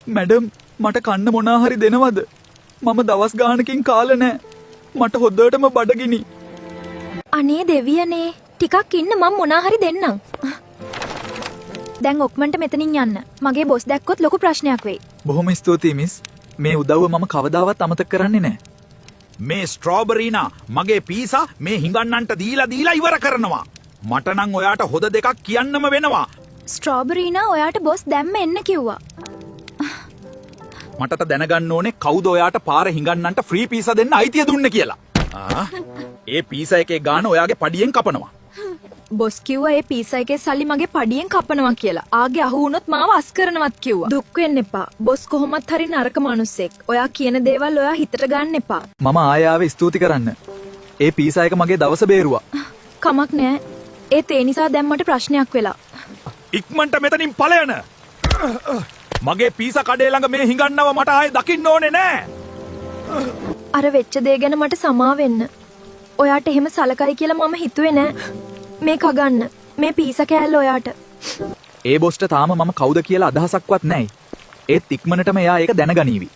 Madam මට කන්න මොනා හරි දෙනවද? මම දවස් ගානකින් කාලා නැහැ. මට හොද්දටම බඩගිනි. අනේ දෙවියනේ ටිකක් ඉන්න මම මොනා හරි දෙන්නම්. දැන් ඔක්මන්ට මෙතනින් යන්න. මගේ බොස් දැක්කොත් ලොකු ප්‍රශ්නයක් වෙයි. බොහොම ස්තුතියි මිස්. මේ උදව්ව මම කවදාවත් අමතක කරන්නේ නැහැ. මේ ස්ට්‍රෝබරීනා මගේ පීසා මේ හිඟන්නන්ට දීලා ඉවර කරනවා. මට නම් ඔයාට හොද දෙකක් කියන්නම වෙනවා. ස්ට්‍රෝබරීනා ඔයාට බොස් දැම්ම එන්න කිව්වා. මටට දැනගන්න ඕනේ කවුද ඔයාට පාර හිඟන්නන්ට ෆ්‍රී පීසා දෙන්න අයිතිය දුන්නේ කියලා. ඒ පීසා එකේ ගාන ඔයාගේ පඩියෙන් කපනවා. බොස් කිව්වා ඒ පීසා එකේ සල්ලි මගේ පඩියෙන් කපනවා කියලා. ආගේ අහු වුණොත් මාව අස් කරනවත් කිව්වා. දුක් වෙන්න එපා. බොස් කොහොමත් හරි නරක මිනිස්සෙක්. ඔයා කියන දේවල් ඔයා හිතට ගන්න එපා. මම ආයෙ ආවේ ස්තුති කරන්න. ඒ පීසා එක මගේ දවස බේරුවා. කමක් නෑ. ඒත් ඒ නිසා දැන් මට ප්‍රශ්නයක් වෙලා. ඉක්මනට මෙතනින් ඵලයන. මගේ පීසා කඩේ ළඟ මේ හිඟන්නව මට ආයෙ දකින්න ඕනේ නෑ. අර වෙච්ච දේ ගැන මට සමා වෙන්න. ඔයාට එහෙම සලකයි කියලා මම හිතුවේ නෑ. මේ කගන්න. මේ පීසා කෑල්ල ඔයාට. ඒ බොස්ට තාම මම කවුද කියලා අදහසක්වත් නැහැ. ඒත් ඉක්මනටම එයා ඒක දැනගනීවි.